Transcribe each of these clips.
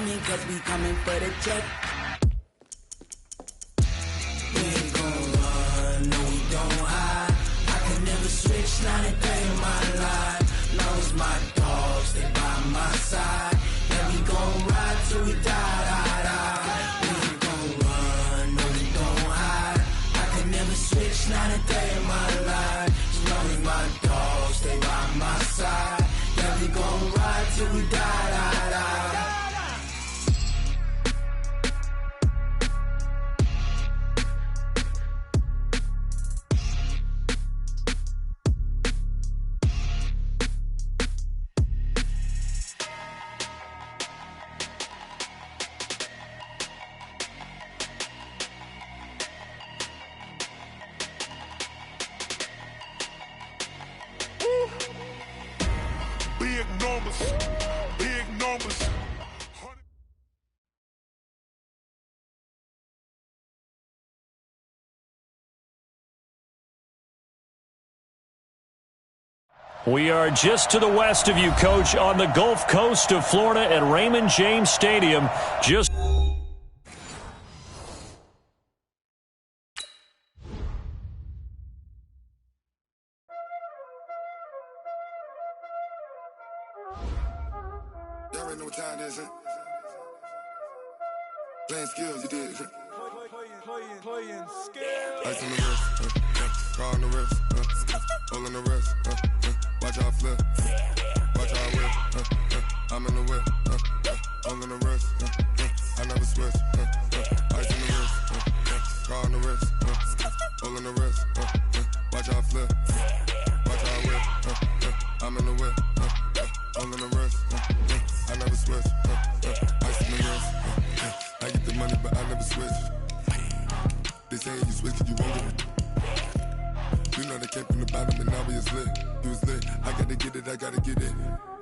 I mean, cause we coming for the check. We ain't gon' run, no we don't hide. I can never switch, not a day in my life. Long as my dogs stay by my side. Yeah, we gon' ride till we die, die, die. We ain't gon' run, no we don't hide. I can never switch, not a day in my life. As long as my dogs stay by my side. Yeah, we gon' ride till we die, die, die. Big numbers. We are just to the west of you, Coach, on the Gulf Coast of Florida at Raymond James Stadium. Just Y'all already know what time it is, huh? Playing skills, you did. Playing skills. Ice on the wrist, car on the wrist, hole in the wrist, watch out flip, watch out whip, I'm in the whip, hole in the wrist, I never switch, ice on the wrist, car on the wrist, hole in the wrist, watch out flip, watch out whip, I'm in the whip, hole in the wrist, I never switch, ice on the wrist, I get the money but I never switch. They say you switch it, you won't get it. You know they came from the bottom and now we is lit. You was lit, I gotta get it, I gotta get it.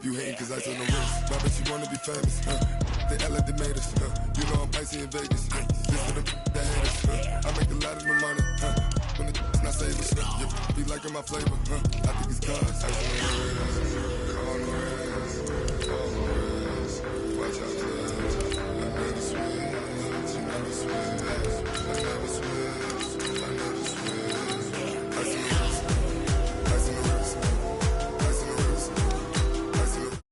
You hating cause I on the wrist. Why bet you wanna be famous, They act like they made us, You know I'm icy in Vegas, This for the that haters, I make a lot of new money, When the not savers, You be liking my flavor, I think it's cause I on the wrist, on the wrist, on the wrist. Watch out, I never switch, I never switch. I never switch, I never switch. Ice in the wrist, ice in the wrist, ice in the wrist, ice in the wrist.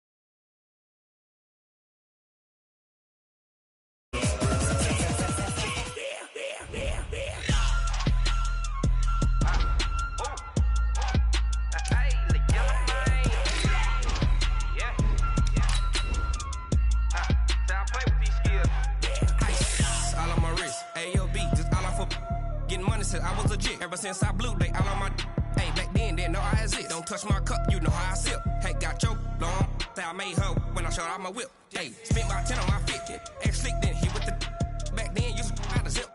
I was legit ever since I blew they all on my hey back then didn't know I exist. Don't touch my cup, you know how I sip. Hey, got your long say I made her when I showed out my whip. Hey, spent about 10 on my fit. Ex slick then he with the back then used to out the zip.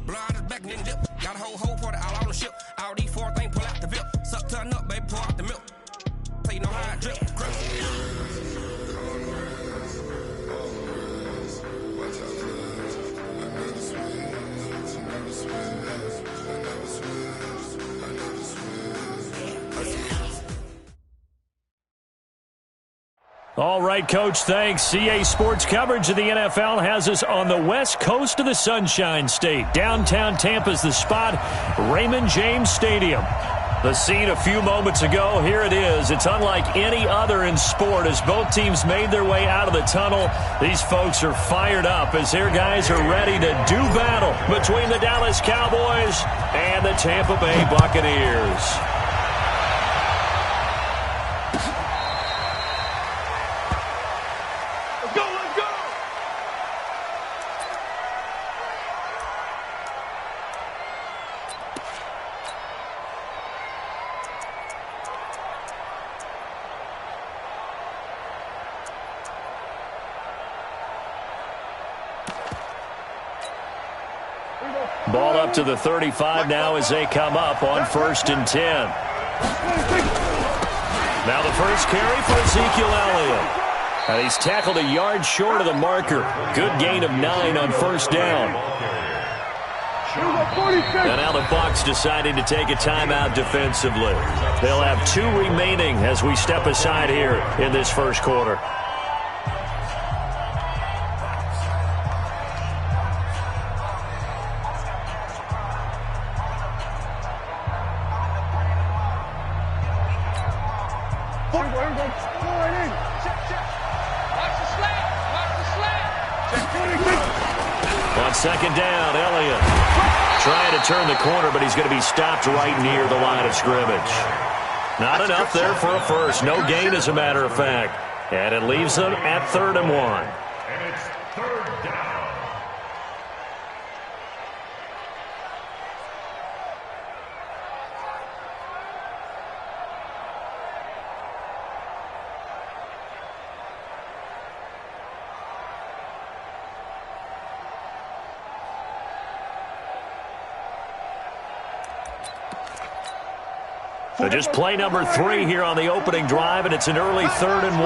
Blow out his back and then dip. Got a whole party all on the ship. All these four things pull out the vip. Suck turn up, baby, pour out the milk. So you know how I drip. all right, Coach, thanks. CA Sports coverage of the NFL has us on the west coast of the Sunshine State. Downtown Tampa's the spot, Raymond James Stadium. The scene a few moments ago, here it is. It's unlike any other in sport as both teams made their way out of the tunnel. These folks are fired up as their guys are ready to do battle between the Dallas Cowboys and the Tampa Bay Buccaneers. Ball up to the 35 now as they come up on 1st and 10. Now the first carry for Ezekiel Elliott. And he's tackled a yard short of the marker. Good gain of 9 on 1st down. And now the Bucs deciding to take a timeout defensively. They'll have 2 remaining as we step aside here in this first quarter. On second down, Elliott trying to turn the corner, but he's going to be stopped right near the line of scrimmage. Not enough there for a first. No gain, as a matter of fact. And it leaves them at 3rd and 1. And it's 3rd down. So just play number 3 here on the opening drive, and it's an early 3rd and 1.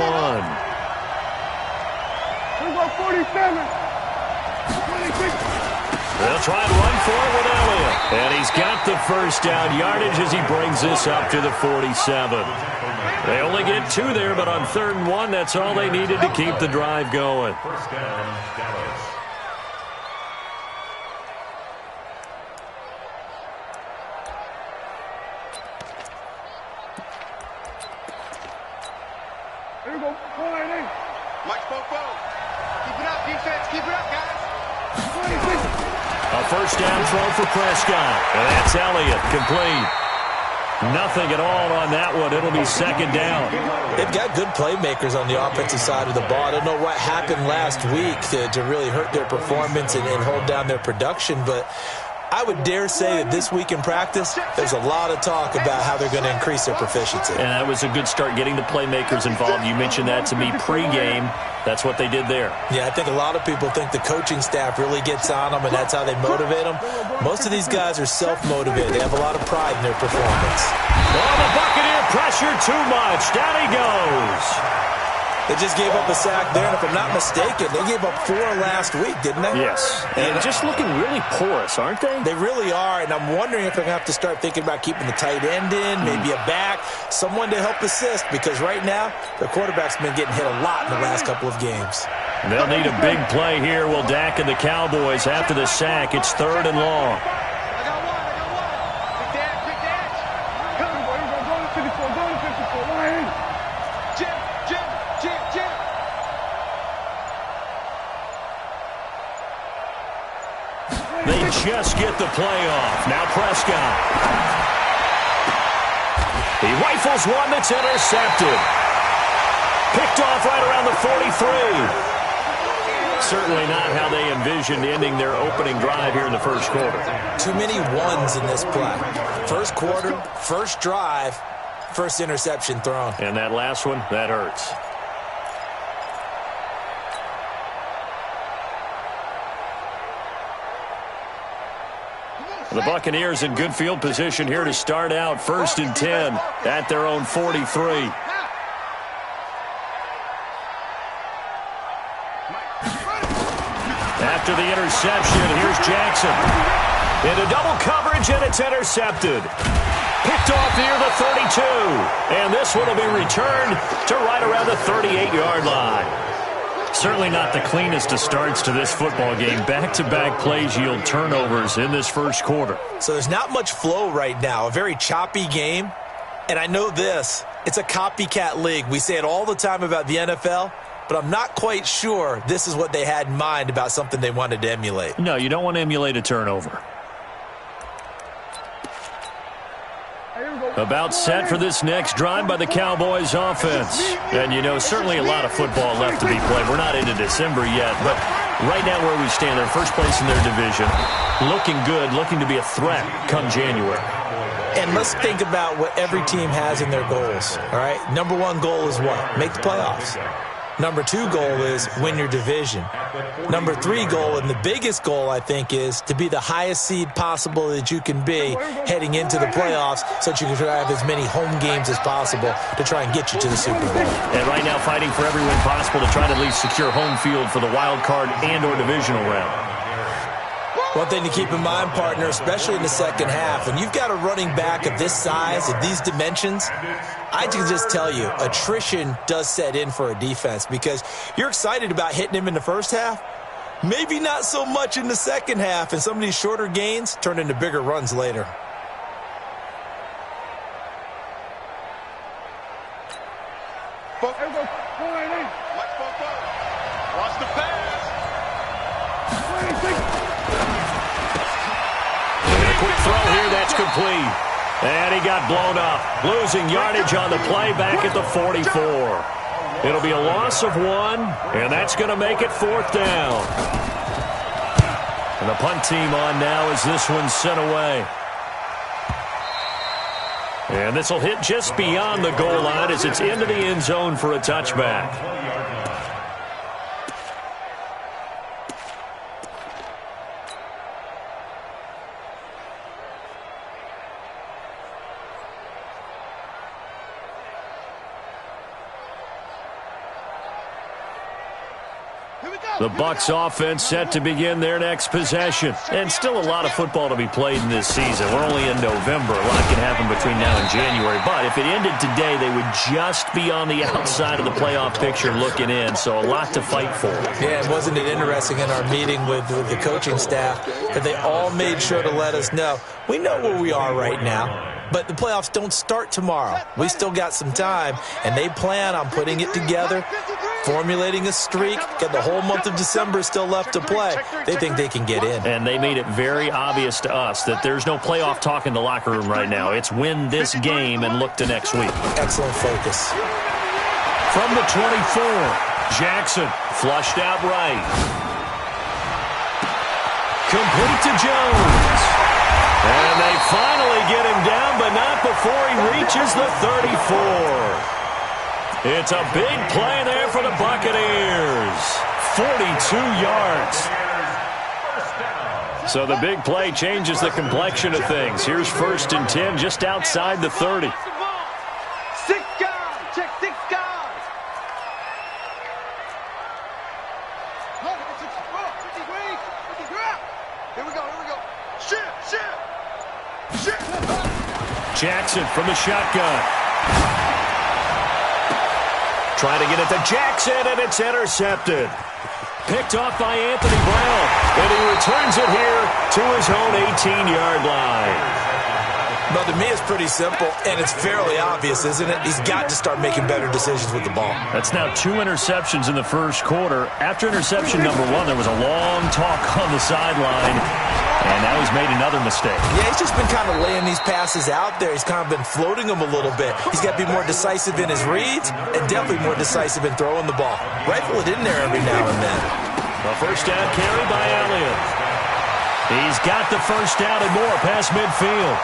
They'll try and run for it with Elliott. And he's got the first down yardage as he brings this up to the 47. They only get 2 there, but on 3rd and 1, that's all they needed to keep the drive going. First down, Dallas. A first down throw for Prescott. And that's Elliott, complete. Nothing at all on that one. It'll be 2nd down. They've got good playmakers on the offensive side of the ball. I don't know what happened last week to really hurt their performance and hold down their production, but I would dare say that this week in practice, there's a lot of talk about how they're going to increase their proficiency. And that was a good start, getting the playmakers involved. You mentioned that to me pregame. That's what they did there. Yeah, I think a lot of people think the coaching staff really gets on them, and that's how they motivate them. Most of these guys are self-motivated. They have a lot of pride in their performance. Oh, the Buccaneer pressure too much. Down he goes. They just gave up a sack there, and if I'm not mistaken, they gave up 4 last week, didn't they? Yes. And just looking really porous, aren't they? They really are, and I'm wondering if they're going to have to start thinking about keeping the tight end in, maybe a back, someone to help assist, because right now, their quarterback's been getting hit a lot in the last couple of games. They'll need a big play here. Will Dak and the Cowboys after the sack. It's 3rd and long. They just get the play off. Now Prescott. He rifles one that's intercepted. Picked off right around the 43. Certainly not how they envisioned ending their opening drive here in the first quarter. Too many ones in this play. First quarter, first drive, first interception thrown. And that last one, that hurts. The Buccaneers in good field position here to start out. 1st and 10 at their own 43. After the interception, here's Jackson. Into double coverage, and it's intercepted. Picked off near the 32. And this one will be returned to right around the 38-yard line. Certainly not the cleanest of starts to this football game. Back-to-back plays yield turnovers in this first quarter. So there's not much flow right now. A very choppy game. And I know this. It's a copycat league. We say it all the time about the NFL, but I'm not quite sure this is what they had in mind about something they wanted to emulate. No, you don't want to emulate a turnover. About set for this next drive by the Cowboys offense. And, you know, certainly a lot of football left to be played. We're not into December yet, but right now where we stand, they're first place in their division. Looking good, looking to be a threat come January. And let's think about what every team has in their goals, all right? Number 1 goal is what? Make the playoffs. Number 2 goal is win your division. Number 3 goal, and the biggest goal, I think, is to be the highest seed possible that you can be heading into the playoffs so that you can try to have as many home games as possible to try and get you to the Super Bowl. And right now fighting for every win possible to try to at least secure home field for the wild card and or divisional round. One thing to keep in mind, partner, especially in the second half, when you've got a running back of this size, of these dimensions, I can just tell you, attrition does set in for a defense because you're excited about hitting him in the first half, maybe not so much in the second half, and some of these shorter gains turn into bigger runs later. That's complete. And he got blown up, losing yardage on the play back at the 44. It'll be a loss of 1, and that's going to make it 4th down. And the punt team on now as this one's sent away. And this will hit just beyond the goal line as it's into the end zone for a touchback. The Bucs offense set to begin their next possession. And still a lot of football to be played in this season. We're only in November. A lot can happen between now and January. But if it ended today, they would just be on the outside of the playoff picture looking in. So a lot to fight for. Yeah, and wasn't it interesting in our meeting with the coaching staff that they all made sure to let us know, we know where we are right now, but the playoffs don't start tomorrow. We still got some time, and they plan on putting it together, formulating a streak, got the whole month of December still left to play. They think they can get in. And they made it very obvious to us that there's no playoff talk in the locker room right now. It's win this game and look to next week. Excellent focus. From the 24, Jackson flushed out right. Complete to Jones. And they finally get him down, but not before he reaches the 34. It's a big play there for the Buccaneers. 42 yards. So the big play changes the complexion of things. Here's 1st and 10 just outside the 30. 6 guys. Check 6 guys. Here we go. Shit. Jackson from the shotgun. Trying to get it to Jackson, and it's intercepted. Picked off by Anthony Brown, and he returns it here to his own 18-yard line. But to me, it's pretty simple, and it's fairly obvious, isn't it? He's got to start making better decisions with the ball. That's now 2 interceptions in the first quarter. After interception number 1, there was a long talk on the sideline, and now he's made another mistake. Yeah, he's just been kind of laying these passes out there. He's kind of been floating them a little bit. He's got to be more decisive in his reads and definitely more decisive in throwing the ball. Rifle it in there every now and then. A first down carry by Elliott. He's got the first down and more past midfield.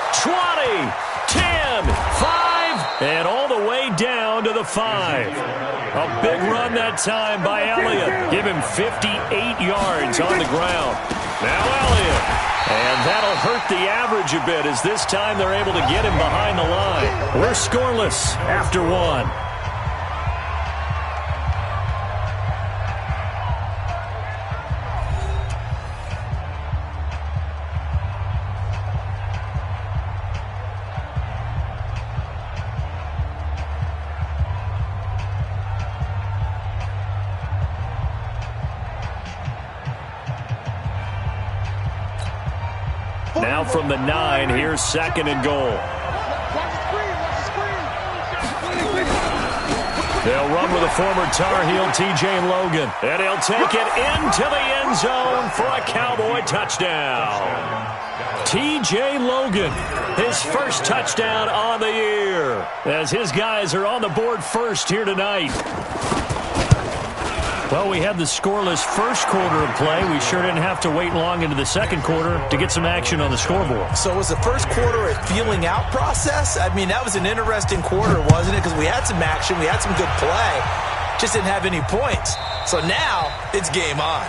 20, 10, 5, and all the way down to the 5. A big run that time by Elliott. Give him 58 yards on the ground. Now Elliott. And that'll hurt the average a bit as this time they're able to get him behind the line. We're scoreless after 1. Now from the 9, here's 2nd and goal. They'll run with a former Tar Heel, T.J. Logan. And he'll take it into the end zone for a Cowboy touchdown. T.J. Logan, his first touchdown on the year, as his guys are on the board first here tonight. Well, we had the scoreless first quarter of play. We sure didn't have to wait long into the second quarter to get some action on the scoreboard. So was the first quarter a feeling out process? I mean, that was an interesting quarter, wasn't it? Because we had some action, we had some good play, just didn't have any points. So now it's game on.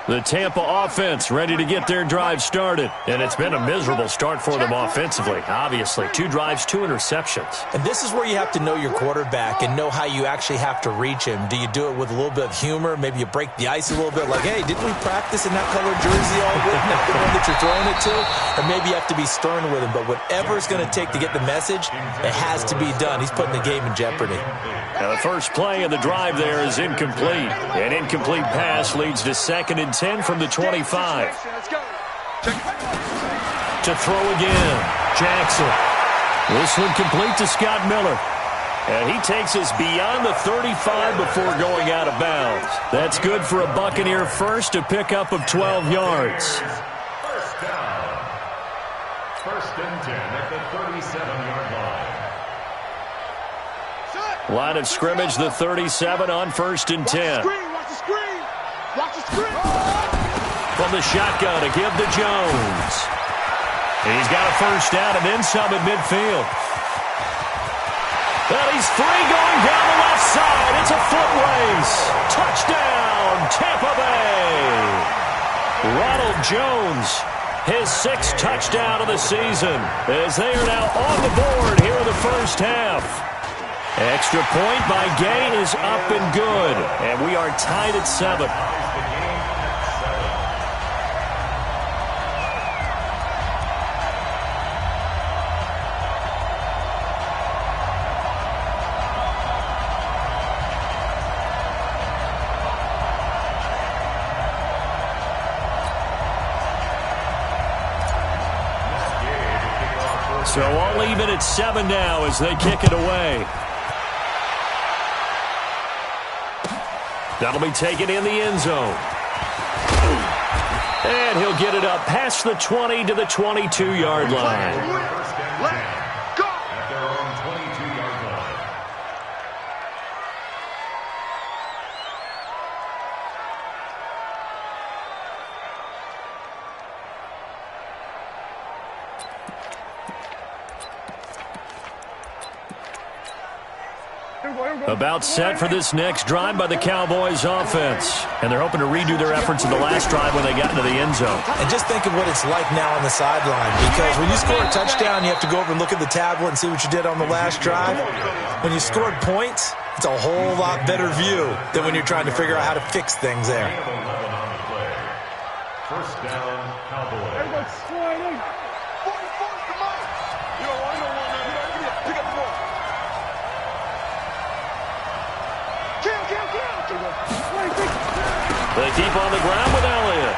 The Tampa offense ready to get their drive started. And it's been a miserable start for them offensively, obviously. 2 drives, 2 interceptions. And this is where you have to know your quarterback and know how you actually have to reach him. Do you do it with a little bit of humor? Maybe you break the ice a little bit like, hey, didn't we practice in that colored jersey all week? Not the one that you're throwing it to? Or maybe you have to be stern with him. But whatever it's going to take to get the message, it has to be done. He's putting the game in jeopardy. Now the first play of the drive there is incomplete. An incomplete pass leads to 2nd and 10 from the 25. To throw again, Jackson. This one complete to Scott Miller. And he takes us beyond the 35 before going out of bounds. That's good for a Buccaneer first, a pickup of 12 yards. First down. First and 10 at the 37-yard line. Line of scrimmage, the 37 on first and 10. Watch the screen. Watch the screen. From the shotgun to give to Jones. He's got a first down and then some at midfield. Well, he's free going down the left side. It's a foot race. Touchdown, Tampa Bay. Ronald Jones, his 6th touchdown of the season, as they are now on the board here in the first half. Extra point by Gay is up and good, and we are tied at 7. So all even at 7 now as they kick it away. That'll be taken in the end zone. And he'll get it up past the 20 to the 22-yard line. Let's go! At their own 22-yard line. About set for this next drive by the Cowboys offense. And they're hoping to redo their efforts in the last drive when they got into the end zone. And just think of what it's like now on the sideline. Because when you score a touchdown, you have to go over and look at the tablet and see what you did on the last drive. When you scored points, it's a whole lot better view than when you're trying to figure out how to fix things there. First down, Cowboys. They keep on the ground with Elliott.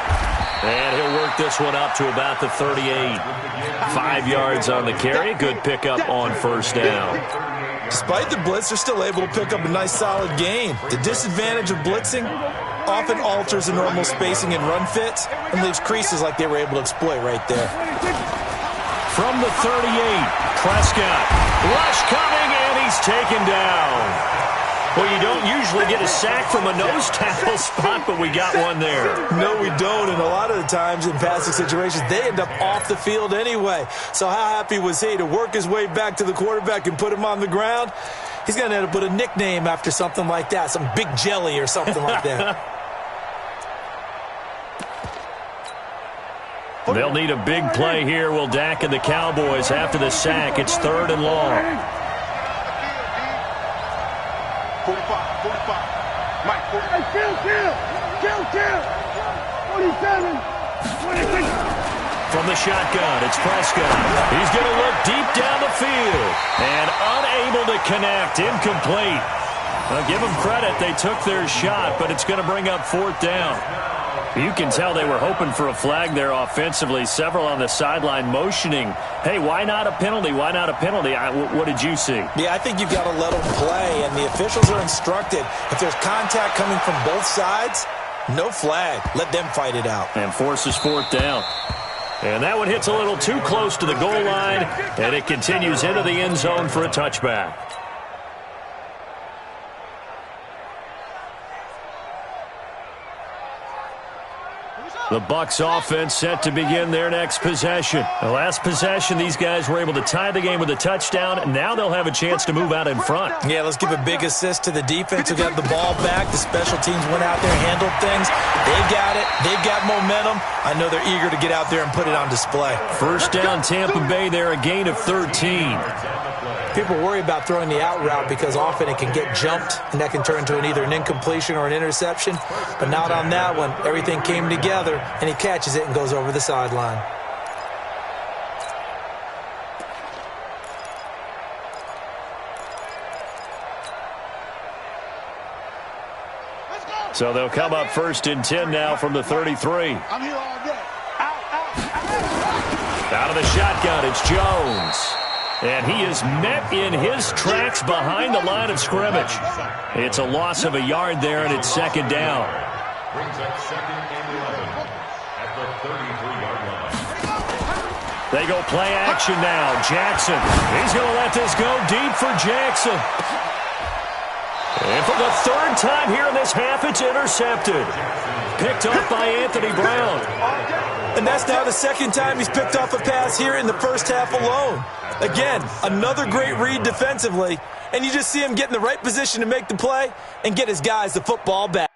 And he'll work this one up to about the 38. 5 yards on the carry. Good pickup on first down. Despite the blitz, they're still able to pick up a nice solid gain. The disadvantage of blitzing often alters the normal spacing and run fits and leaves creases like they were able to exploit right there. From the 38, Prescott. Rush coming, and he's taken down. Well, you don't usually get a sack from a nose tackle spot, but we got one there. No, we don't, and a lot of the times in passing situations, they end up off the field anyway. So how happy was he to work his way back to the quarterback and put him on the ground? He's going to end up with a nickname after something like that, some Big Jelly or something like that. They'll need a big play here, will Dak and the Cowboys after the sack. It's 3rd and long. 45. Mike, 45. Hey, kill. 47. 26. From the shotgun, it's Prescott. He's going to look deep down the field. And unable to connect. Incomplete. Well, give them credit. They took their shot, but it's going to bring up 4th down. You can tell they were hoping for a flag there offensively. Several on the sideline motioning, hey, why not a penalty? Why not a penalty? What did you see? Yeah, I think you've got to let them play, and the officials are instructed. If there's contact coming from both sides, no flag. Let them fight it out. And forces 4th down. And that one hits a little too close to the goal line, and it continues into the end zone for a touchback. The Bucs offense set to begin their next possession. The last possession, these guys were able to tie the game with a touchdown, and now they'll have a chance to move out in front. Yeah, let's give a big assist to the defense who got the ball back. The special teams went out there and handled things. They've got it. They've got momentum. I know they're eager to get out there and put it on display. First down, Tampa Bay there, a gain of 13. People worry about throwing the out route because often it can get jumped, and that can turn into either an incompletion or an interception. But not on that one. Everything came together, and he catches it and goes over the sideline. So they'll come up 1st and 10 now from the 33. I'm here all day. Out. Out of the shotgun, it's Jones. And he is met in his tracks behind the line of scrimmage. It's a loss of a yard there, and it's second down. Brings up 2nd and 11 at the 33-yard line. They go play action now. Jackson. He's going to let this go deep for Jackson. And for the third time here in this half, it's intercepted. Picked off by Anthony Brown. And that's now the second time he's picked off a pass here in the first half alone. Again, another great read defensively. And you just see him get in the right position to make the play and get his guys the football back.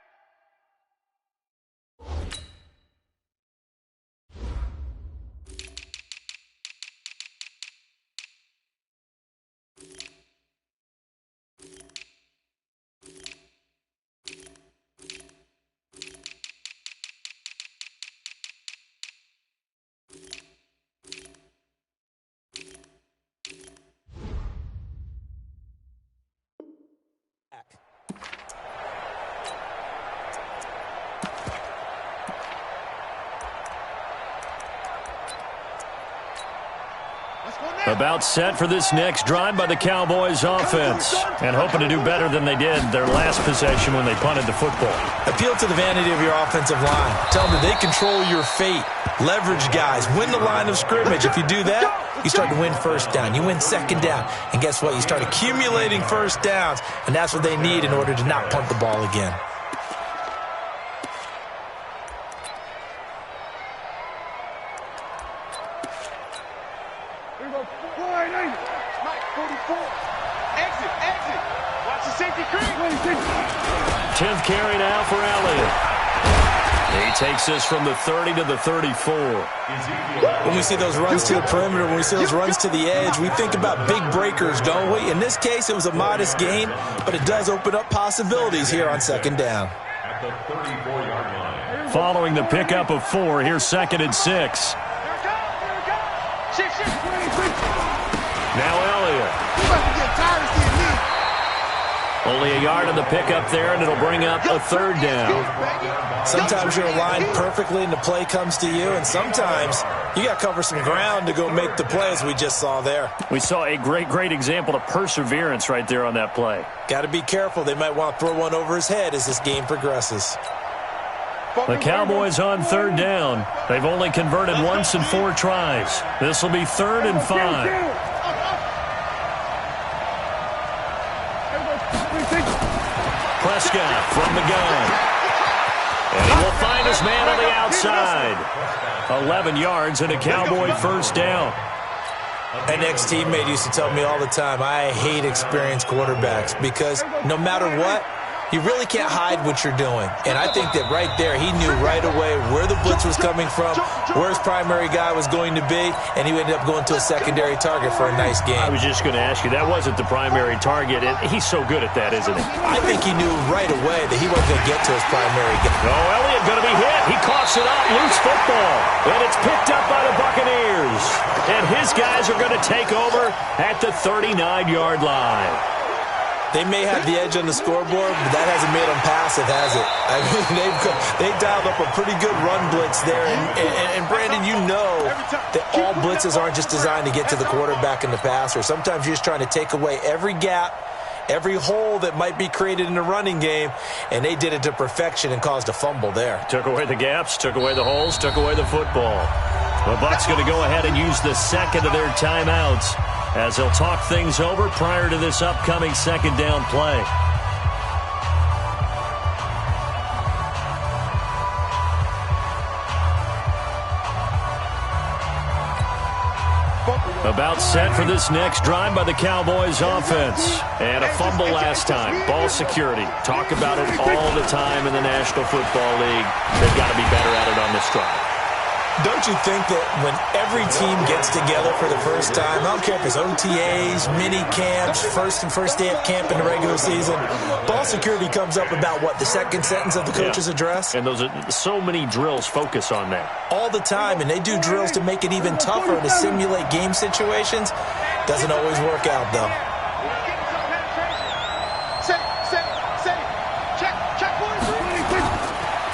About set for this next drive by the Cowboys offense. And hoping to do better than they did their last possession when they punted the football. Appeal to the vanity of your offensive line. Tell them that they control your fate. Leverage guys. Win the line of scrimmage. If you do that, you start to win first down. You win second down. And guess what? You start accumulating first downs. And that's what they need in order to not punt the ball again. Watch the safety creep. 10th carry now for Elliott. He takes this from the 30 to the 34. When we see those runs to the perimeter, when we see those runs to the edge, we think about big breakers, don't we? In this case, it was a modest gain, but it does open up possibilities here on second down. At the 34-yard line. Following the pickup of 4, here's 2nd and 6. Now Elliott. Only a yard on the pickup there, and it'll bring up a third down. Sometimes you're aligned perfectly and the play comes to you, and sometimes you got to cover some ground to go make the play, as we just saw there. We saw a great example of perseverance right there on that play. Got to be careful. They might want to throw one over his head as this game progresses. The Cowboys on third down. They've only converted once in 4 tries. This will be 3rd and 5. Prescott from the gun. And he will find his man on the outside. 11 yards and a Cowboy first down. An ex-teammate used to tell me all the time, I hate experienced quarterbacks because no matter what, you really can't hide what you're doing. And I think that right there, he knew right away where the blitz was coming from, where his primary guy was going to be, and he ended up going to a secondary target for a nice game. I was just going to ask you, that wasn't the primary target, and he's so good at that, isn't he? I think he knew right away that he wasn't going to get to his primary guy. Oh, Elliott going to be hit. He coughs it up, loose football, and it's picked up by the Buccaneers. And his guys are going to take over at the 39-yard line. They may have the edge on the scoreboard, but that hasn't made them passive, has it? I mean, they've dialed up a pretty good run blitz there. And Brandon, you know that all blitzes aren't just designed to get to the quarterback and the passer. Sometimes you're just trying to take away every gap, every hole that might be created in the running game, and they did it to perfection and caused a fumble there. Took away the gaps, took away the holes, took away the football. The Bucs going to go ahead and use the second of their timeouts as they'll talk things over prior to this upcoming second down play. About set for this next drive by the Cowboys offense. And a fumble last time. Ball security. Talk about it all the time in the National Football League. They've got to be better at it on this drive. Don't you think that when every team gets together for the first time, I don't care if it's OTAs, mini camps, first day of camp in the regular season, ball security comes up about, what, the second sentence of the coach's address? And those are so many drills focus on that. All the time, and they do drills to make it even tougher to simulate game situations. Doesn't always work out, though.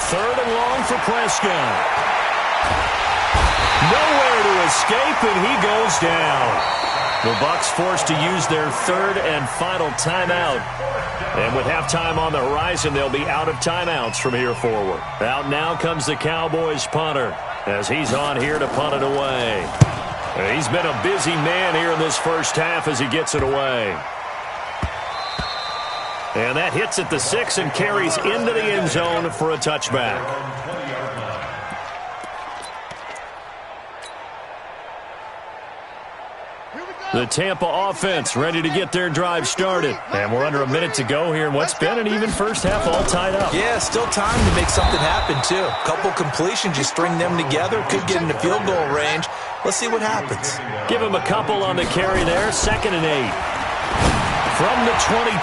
Third and long for Prescott. Nowhere to escape, and he goes down. The Bucs forced to use their third and final timeout. And with halftime on the horizon, they'll be out of timeouts from here forward. Out now comes the Cowboys punter as he's on here to punt it away. He's been a busy man here in this first half as he gets it away. And that hits at the 6 and carries into the end zone for a touchback. The Tampa offense ready to get their drive started. And we're under a minute to go here in what's been an even first half all tied up. Yeah, still time to make something happen, too. Couple completions, you string them together, could get into field goal range. Let's see what happens. Give him a couple on the carry there, 2nd and 8. From the 22,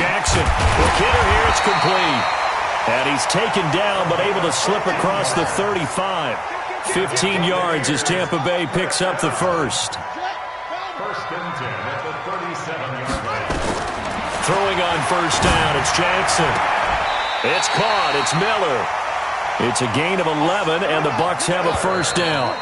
Jackson. The kidder here, it's complete. And he's taken down, but able to slip across the 35. 15 yards as Tampa Bay picks up the first. First and 10 at the 37-yard line. Throwing on first down, it's Jackson. It's caught, it's Miller. It's a gain of 11, and the Bucs have a first down.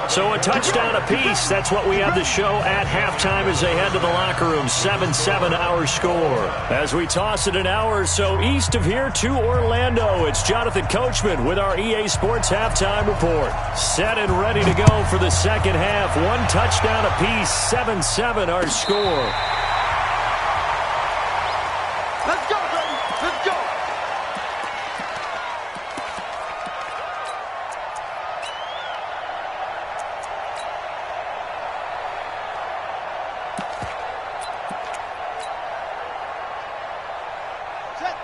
So a touchdown apiece. That's what we have to show at halftime as they head to the locker room. 7-7 our score. As we toss it an hour or so east of here to Orlando, it's Jonathan Coachman with our EA Sports Halftime Report. Set and ready to go for the second half. One touchdown apiece. 7-7 our score. Let's go, baby. Let's go.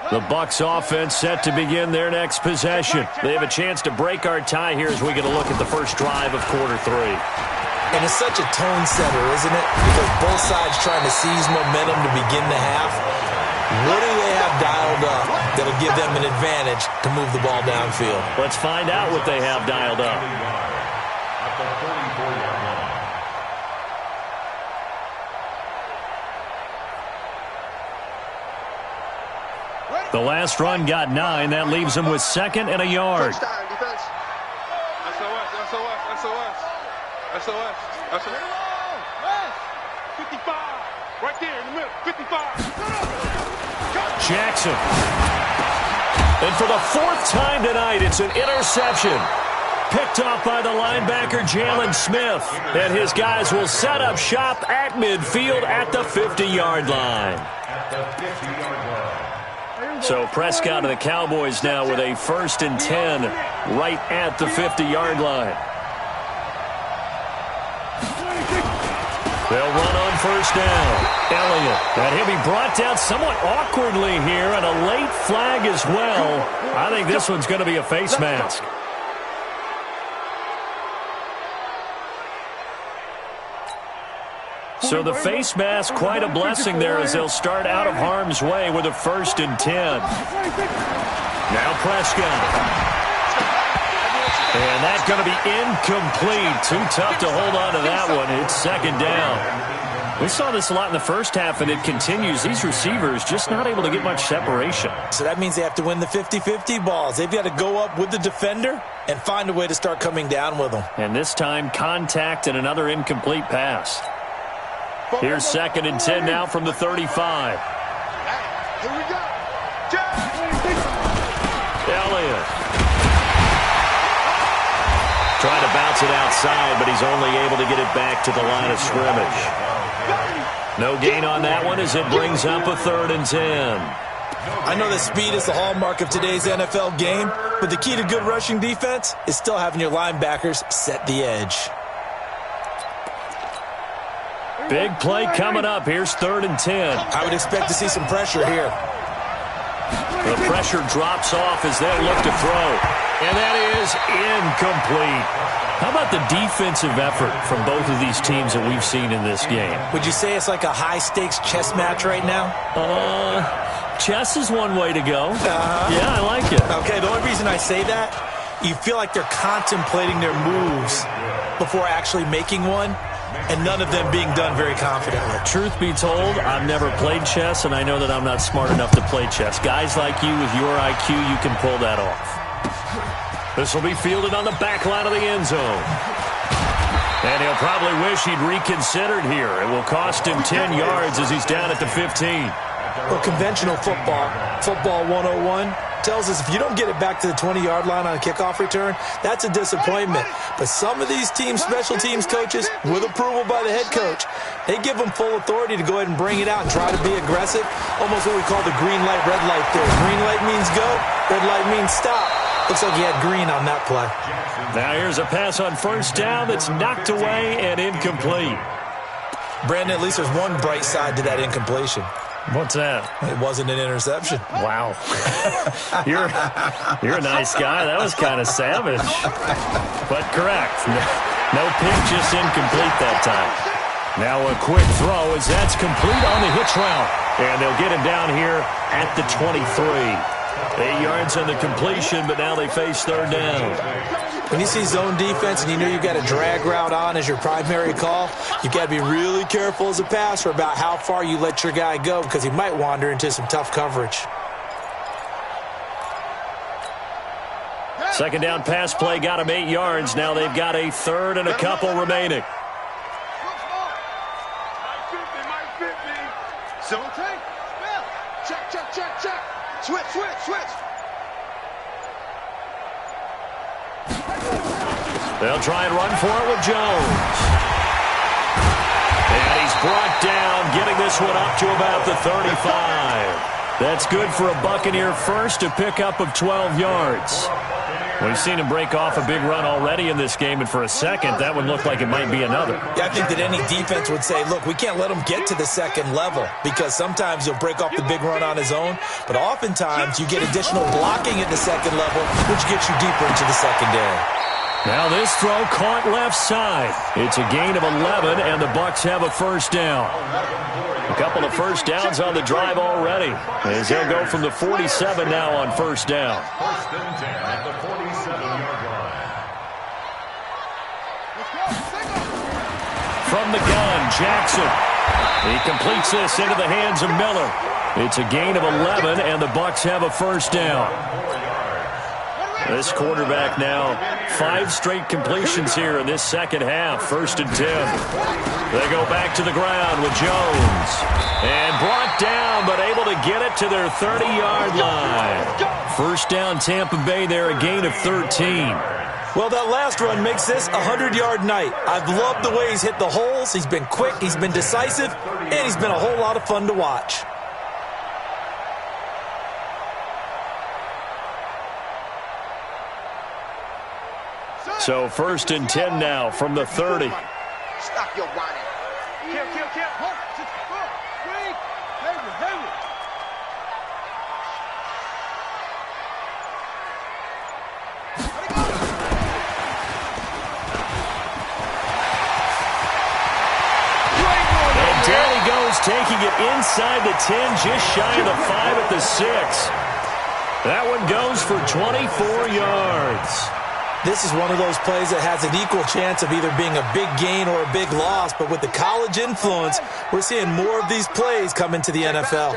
The Bucs offense set to begin their next possession. They have a chance to break our tie here as we get a look at the first drive of quarter 3. And it's such a tone setter, isn't it? Because both sides trying to seize momentum to begin the half. What do they have dialed up that'll give them an advantage to move the ball downfield? Let's find out what they have dialed up. At the 34-yard line. The last run got 9. That leaves them with 2nd and a yard. Touchdown, defense. SOS. 55. Right there in the middle. 55. Jackson. And for the 4th time tonight, it's an interception. Picked off by the linebacker, Jalen Smith. And his guys will set up shop at midfield at the 50-yard line. At the 50-yard line. So Prescott and the Cowboys now with a 1st and 10 right at the 50-yard line. They'll run on first down. Elliott. And he'll be brought down somewhat awkwardly here, and a late flag as well. I think this one's going to be a face mask. So the face mask, quite a blessing there as they'll start out of harm's way with a 1st and 10. Now Prescott. And that's going to be incomplete. Too tough to hold on to that one. It's 2nd down. We saw this a lot in the first half, and it continues. These receivers just not able to get much separation. So that means they have to win the 50-50 balls. They've got to go up with the defender and find a way to start coming down with them. And this time, contact and another incomplete pass. Here's 2nd and 10 now from the 35. Here we go. Elliott. Trying to bounce it outside, but he's only able to get it back to the line of scrimmage. No gain on that one as it brings up a 3rd and 10. I know that speed is the hallmark of today's NFL game, but the key to good rushing defense is still having your linebackers set the edge. Big play coming up. Here's 3rd and 10. I would expect to see some pressure here. The pressure drops off as they look to throw. And that is incomplete. How about the defensive effort from both of these teams that we've seen in this game? Would you say it's like a high-stakes chess match right now? Chess is one way to go. Yeah, I like it. Okay, the only reason I say that, you feel like they're contemplating their moves before actually making one, and none of them being done very confidently. Truth be told, I've never played chess, and I know that I'm not smart enough to play chess. Guys like you with your IQ, you can pull that off. This will be fielded on the back line of the end zone. And he'll probably wish he'd reconsidered here. It will cost him 10 yards as he's down at the 15. Well, conventional football 101, tells us if you don't get it back to the 20-yard line on a kickoff return, that's a disappointment. But some of these special teams coaches, with approval by the head coach, they give them full authority to go ahead and bring it out and try to be aggressive, almost what we call the green light, red light theory. Green light means go, red light means stop. Looks like he had green on that play. Now here's a pass on first down that's knocked away and incomplete. Brandon, at least there's one bright side to that incompletion. What's that? It wasn't an interception. Wow. You're a nice guy. That was kind of savage. But correct. No pick, just incomplete that time. Now a quick throw as that's complete on the hitch route. And they'll get him down here at the 23. 8 yards on the completion, but now they face third down. When you see zone defense and you know you've got a drag route on as your primary call, you've got to be really careful as a passer about how far you let your guy go because he might wander into some tough coverage. Second down pass play got him 8 yards. Now they've got a third and a couple remaining. Check. Switch. They'll try and run for it with Jones. And he's brought down, getting this one up to about the 35. That's good for a Buccaneer first, a pickup of 12 yards. We've seen him break off a big run already in this game, and for a second, that would look like it might be another. Yeah, I think that any defense would say, look, we can't let him get to the second level because sometimes he'll break off the big run on his own, but oftentimes you get additional blocking at the second level, which gets you deeper into the secondary. Now this throw caught left side. It's a gain of 11, and the Bucs have a first down. A couple of first downs on the drive already, as they'll go from the 47 now on first down. First and 10 at the 47-yard line. From the gun, Jackson. He completes this into the hands of Miller. It's a gain of 11, and the Bucs have a first down. This quarterback now, 5 straight completions here in this second half. First and 10. They go back to the ground with Jones. And brought down, but able to get it to their 30-yard line. First down, Tampa Bay there, a gain of 13. Well, that last run makes this a 100-yard night. I've loved the way he's hit the holes. He's been quick, he's been decisive, and he's been a whole lot of fun to watch. So first and 10 now from the 30. Stop your whining. Kill. And down he goes, taking it inside the 10, just shy of the 5 at the 6. That one goes for 24 yards. This is one of those plays that has an equal chance of either being a big gain or a big loss, but with the college influence, we're seeing more of these plays come into the NFL.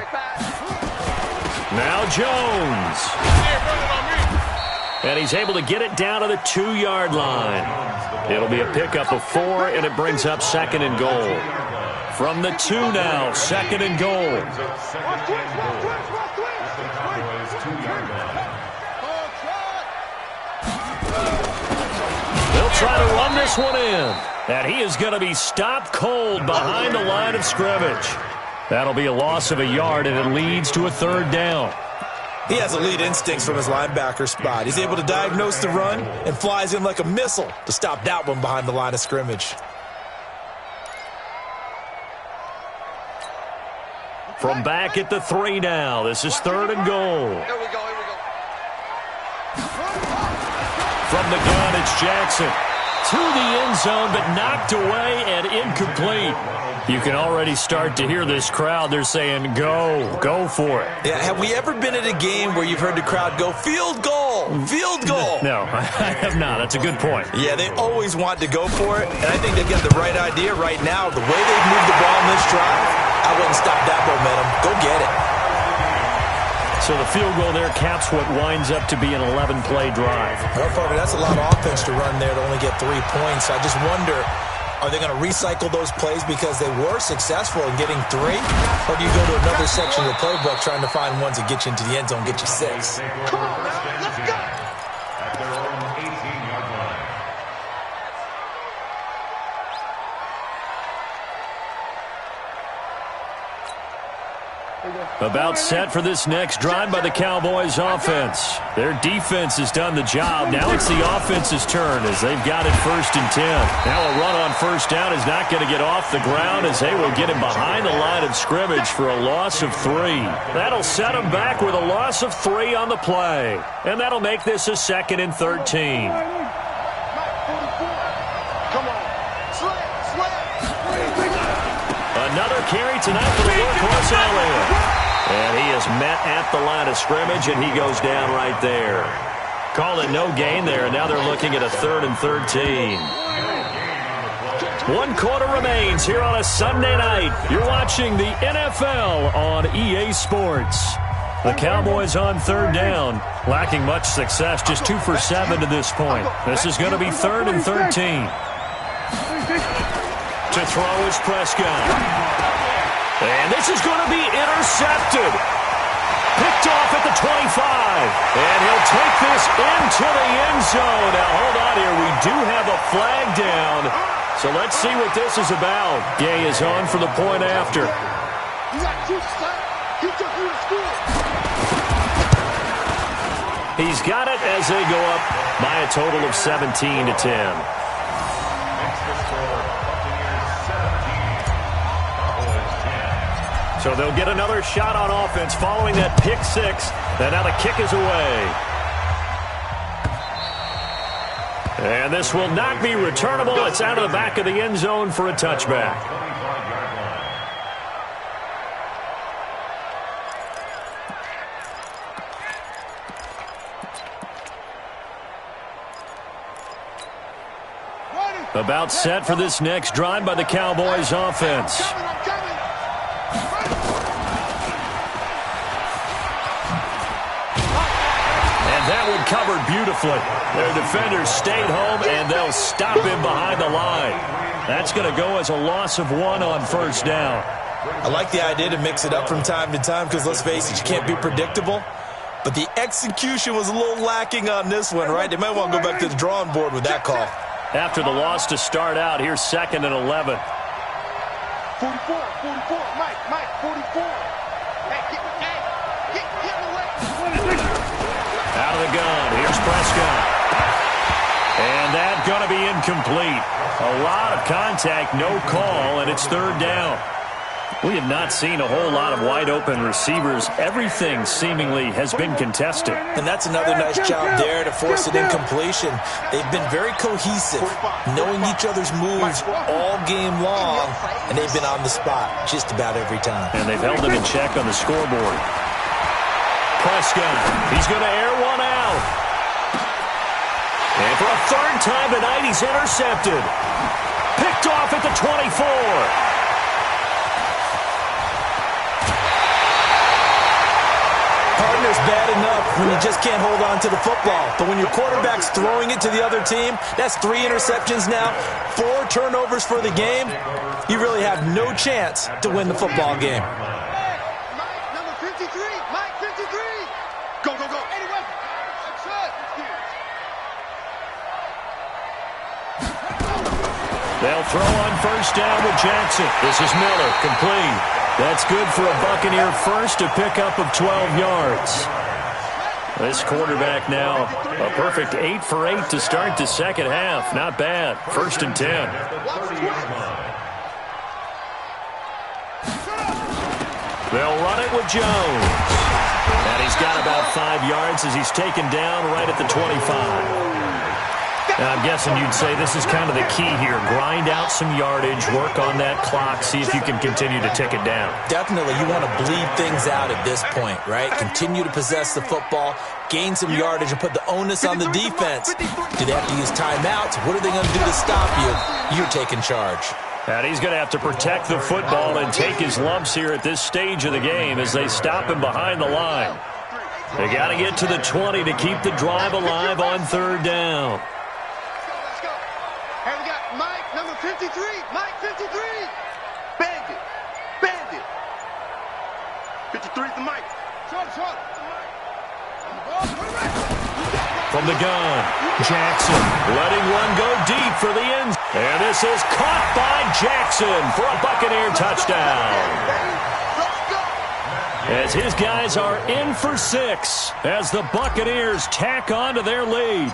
Now Jones. And he's able to get it down to the 2-yard line. It'll be a pickup of 4, and it brings up second and goal. From the 2 now, second and goal. Try to run this one in. And he is going to be stopped cold behind the line of scrimmage. That'll be a loss of a yard, and it leads to a third down. He has elite instincts from his linebacker spot. He's able to diagnose the run and flies in like a missile to stop that one behind the line of scrimmage. From back at the 3 now, this is third and goal. Here we go. From the gun, it's Jackson. To the end zone, but knocked away and incomplete. You can already start to hear this crowd. They're saying, go for it. Yeah, have we ever been at a game where you've heard the crowd go, field goal, field goal? No, I have not. That's a good point. Yeah, they always want to go for it, and I think they've got the right idea right now. The way they've moved the ball in this drive, I wouldn't stop that momentum. Go get it. So the field goal there caps what winds up to be an 11-play drive. Well, Parker, that's a lot of offense to run there to only get 3 points. I just wonder Are they going to recycle those plays because they were successful in getting 3? Or do you go to another section of the playbook trying to find ones that get you into the end zone, get you 6? Come on, now, let's go. At their own 18-yard line. About set for this next drive by the Cowboys offense. Their defense has done the job. Now it's the offense's turn as they've got it 1st and 10. Now a run on 1st down is not going to get off the ground as they will get him behind the line of scrimmage for a loss of 3. That'll set him back with a loss of 3 on the play. And that'll make this a 2nd and 13. Come on. Another carry tonight for the workhorse Elliott. And he is met at the line of scrimmage, and he goes down right there. Call it no gain there, and now they're looking at a 3rd and 13. 1 quarter remains here on a Sunday night. You're watching the NFL on EA Sports. The Cowboys on 3rd down, lacking much success, just 2 for 7 to this point. This is going to be 3rd and 13. To throw is Prescott. And this is going to be intercepted. Picked off at the 25. And he'll take this into the end zone. Now, hold on here. We do have a flag down. So let's see what this is about. Gay is on for the point after. He's got it as they go up by a total of 17 to 10. So they'll get another shot on offense following that pick 6. And now the kick is away. And this will not be returnable. It's out of the back of the end zone for a touchback. About set for this next drive by the Cowboys offense. That one covered beautifully. Their defenders stayed home, and they'll stop him behind the line. That's going to go as a loss of 1 on 1st down. I like the idea to mix it up from time to time because, let's face it, you can't be predictable. But the execution was a little lacking on this one, right? They might want to go back to the drawing board with that call. After the loss to start out, here's 2nd and 11. 44, Mike, 44. Get away. Out of the gun, here's Prescott. And that's going to be incomplete. A lot of contact, no call, and it's 3rd down. We have not seen a whole lot of wide-open receivers. Everything seemingly has been contested. And that's another nice job there to force an incompletion. They've been very cohesive, knowing each other's moves all game long, and they've been on the spot just about every time. And they've held them in check on the scoreboard. Prescott, he's going to air one out. And for a 3rd time tonight, he's intercepted. Picked off at the 24. Partner's bad enough when you just can't hold on to the football. But when your quarterback's throwing it to the other team, that's 3 interceptions now, 4 turnovers for the game. You really have no chance to win the football game. Mike, number 53. Mike, 53. Go. Anyway. That's it. They'll throw on 1st down with Jackson. This is Miller, complete. That's good for a Buccaneer first, a pickup of 12 yards. This quarterback now, a perfect 8 for 8 to start the second half. Not bad. 1st and 10. They'll run it with Jones. And he's got about 5 yards as he's taken down right at the 25. And I'm guessing you'd say this is kind of the key here. Grind out some yardage, work on that clock, see if you can continue to tick it down. Definitely. You want to bleed things out at this point, right? Continue to possess the football, gain some yardage, and put the onus on the defense. Do they have to use timeouts? What are they going to do to stop you? You're taking charge. And he's going to have to protect the football and take his lumps here at this stage of the game as they stop him behind the line. They got to get to the 20 to keep the drive alive on 3rd down. Hey, we got Mike. Mike, number 53. Mike, 53. Bandit. Bandit. 53 is the Mike. Short. From the gun, Jackson letting one go deep for the end. And this is caught by Jackson for a Buccaneer touchdown. As his guys are in for 6 as the Buccaneers tack on to their lead.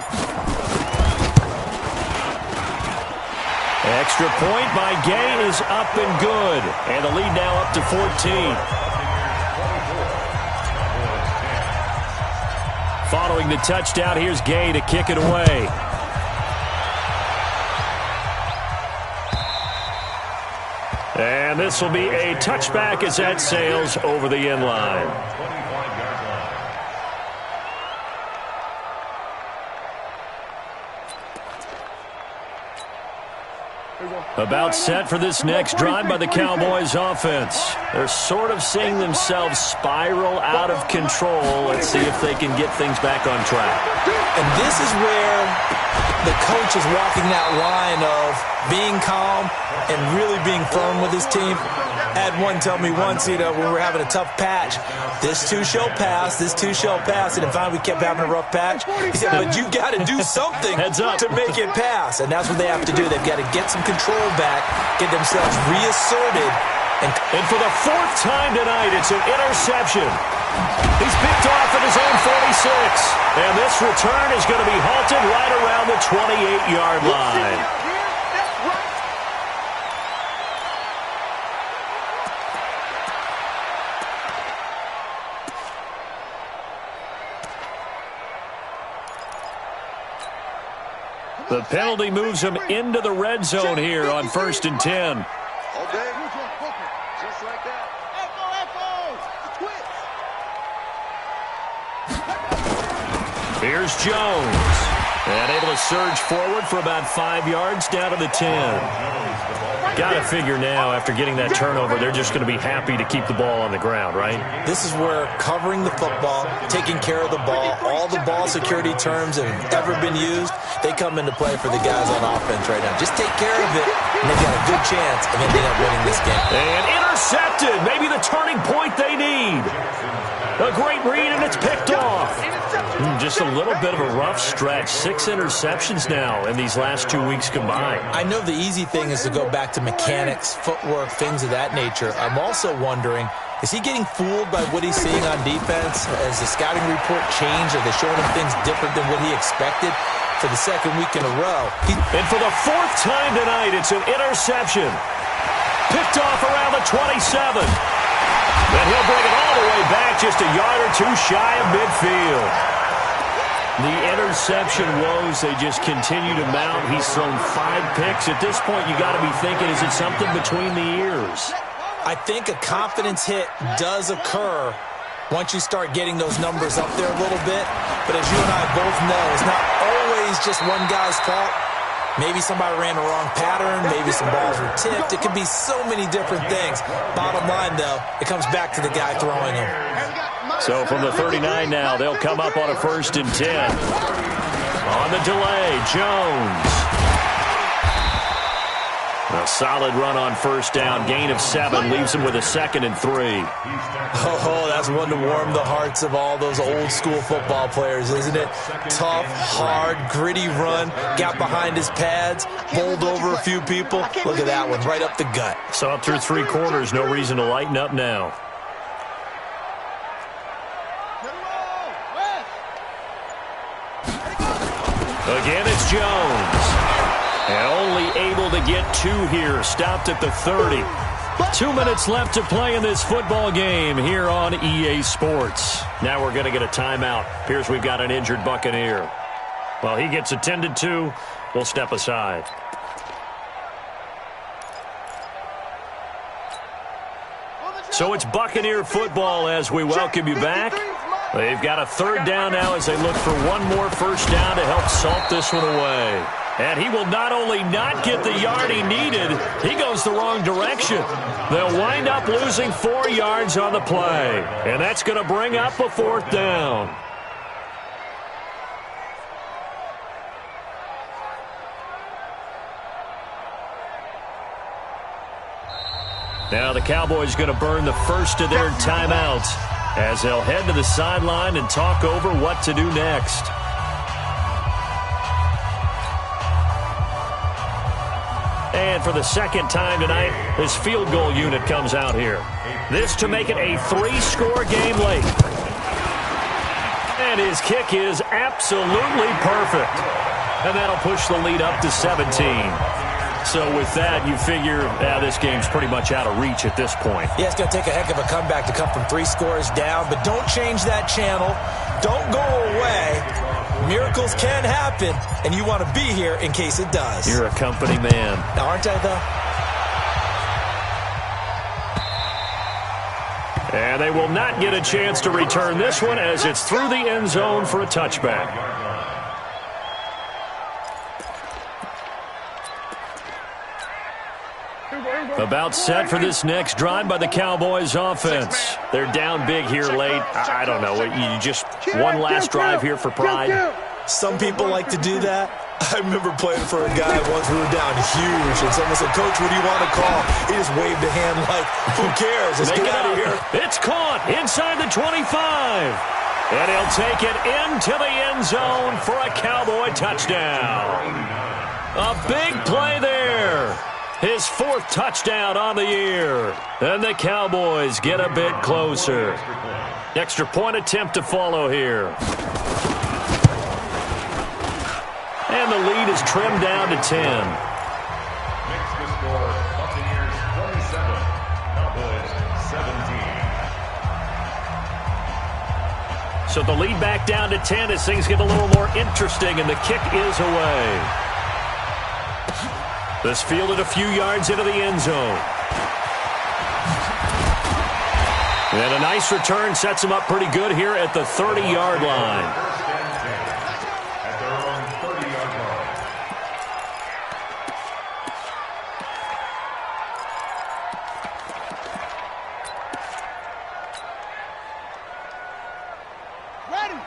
Extra point by Gay is up and good. And the lead now up to 14. Following the touchdown, here's Gay to kick it away. And this will be a touchback as that sails over the end line. About set for this next drive by the Cowboys offense. They're sort of seeing themselves spiral out of control. Let's see if they can get things back on track. And this is where the coach is walking that line of being calm and really being firm with his team. I had one tell me once, when we were having a tough patch, this too shall pass, and then finally we kept having a rough patch. He said, but you got to do something to make it pass, and that's what they have to do. They've got to get some control back, get themselves reasserted. And for the 4th time tonight, it's an interception. He's picked off at his own 46, and this return is going to be halted right around the 28-yard line. The penalty moves him into the red zone here on 1st and 10. Okay. Just like that. Here's Jones. And able to surge forward for about 5 yards down to the 10. Got to figure now, after getting that turnover, they're just going to be happy to keep the ball on the ground, right? This is where covering the football, taking care of the ball, all the ball security terms that have ever been used, they come into play for the guys on offense right now. Just take care of it, and they've got a good chance of ending up winning this game. And intercepted. Maybe the turning point they need. A great read, and it's picked off. Just a little bit of a rough stretch. 6 interceptions now in these last 2 weeks combined. I know the easy thing is to go back to mechanics, footwork, things of that nature. I'm also wondering, is he getting fooled by what he's seeing on defense? Has the scouting report changed? Are they showing him things different than what he expected for the 2nd week in a row? And for the 4th time tonight, it's an interception. Picked off around the 27. And he'll bring it all the way back, just a yard or 2 shy of midfield. The interception woes, they just continue to mount. He's thrown 5 picks. At this point, you got to be thinking, is it something between the ears? I think a confidence hit does occur once you start getting those numbers up there a little bit. But as you and I both know, it's not always just one guy's fault. Maybe somebody ran the wrong pattern. Maybe some balls were tipped. It could be so many different things. Bottom line, though, it comes back to the guy throwing them. So from the 39 now, they'll come up on a 1st and 10. On the delay, Jones. A solid run on 1st down. Gain of 7 leaves him with a 2nd and 3. Oh, that's one to warm the hearts of all those old school football players, isn't it? Tough, hard, gritty run. Got behind his pads, bowled over a few people. Look at that one, right up the gut. So up through 3 quarters, no reason to lighten up now. Again, it's Jones. And only able to get 2 here. Stopped at the 30. 2 minutes left to play in this football game here on EA Sports. Now we're going to get a timeout. Appears we've got an injured Buccaneer. Well, he gets attended to. We'll step aside. So it's Buccaneer football as we welcome you back. They've got a 3rd down now as they look for one more 1st down to help salt this one away. And he will not only not get the yard he needed, he goes the wrong direction. They'll wind up losing 4 yards on the play. And that's going to bring up a 4th down. Now the Cowboys going to burn the first of their timeouts as they'll head to the sideline and talk over what to do next. And for the second time tonight, his field goal unit comes out here. This to make it a 3-score game late. And his kick is absolutely perfect. And that'll push the lead up to 17. So with that, you figure this game's pretty much out of reach at this point. Yeah, it's going to take a heck of a comeback to come from 3 scores down, but don't change that channel. Don't go away. Miracles can happen, and you want to be here in case it does. You're a company man. Now, aren't I, though? And they will not get a chance to return this one as it's through the end zone for a touchback. About set for this next drive by the Cowboys offense. They're down big here late. I don't know. You just one last drive here for pride. Some people like to do that. I remember playing for a guy once we were down huge, and someone said, "Coach, what do you want to call?" He just waved a hand like, "Who cares? Let's get out of here." It's caught inside the 25. And he'll take it into the end zone for a Cowboy touchdown. A big play there. His 4th touchdown on the year. And the Cowboys get a bit closer. Extra point attempt to follow here. And the lead is trimmed down to 10. Makes the score Buccaneers 27, Cowboys 17. So the lead back down to 10 as things get a little more interesting, and the kick is away. This fielded a few yards into the end zone. And a nice return sets him up pretty good here at the 30-yard line. First and 10 at their own 30-yard line.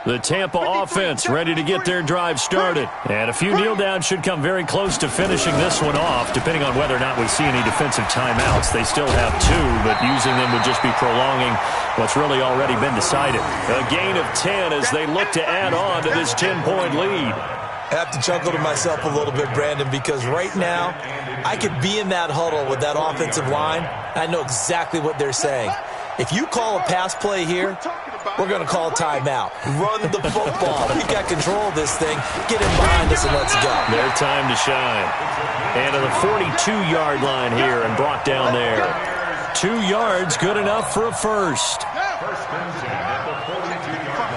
The Tampa offense ready to get their drive started. And a few kneel downs should come very close to finishing this one off, depending on whether or not we see any defensive timeouts. They still have 2, but using them would just be prolonging what's really already been decided. A gain of 10 as they look to add on to this 10-point lead. I have to chuckle to myself a little bit, Brandon, because right now I could be in that huddle with that offensive line. I know exactly what they're saying. If you call a pass play here, we're going to call a timeout. Run the football. We've got control of this thing. Get him behind us and let's go. Their time to shine. And to the 42-yard line here and brought down there. 2 yards, good enough for a first. First and 10 at the 42-yard line.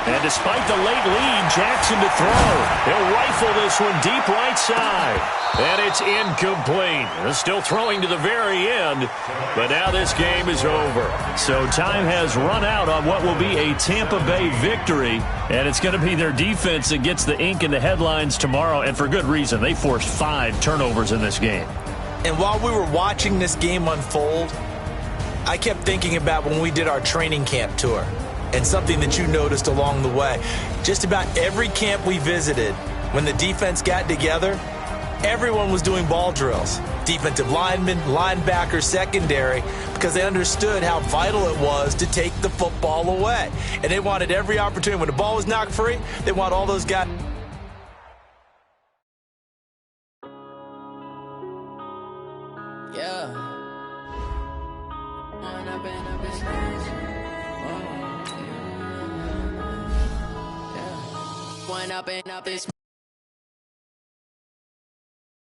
And despite the late lead, Jackson to throw. He'll rifle this one deep right side. And it's incomplete. Still throwing to the very end. But now this game is over. So time has run out on what will be a Tampa Bay victory. And it's going to be their defense that gets the ink in the headlines tomorrow. And for good reason. They forced 5 turnovers in this game. And while we were watching this game unfold, I kept thinking about when we did our training camp tour. And something that you noticed along the way. Just about every camp we visited, when the defense got together, everyone was doing ball drills. Defensive linemen, linebackers, secondary, because they understood how vital it was to take the football away. And they wanted every opportunity. When the ball was knocked free, they want all those guys. Yeah. One up and up this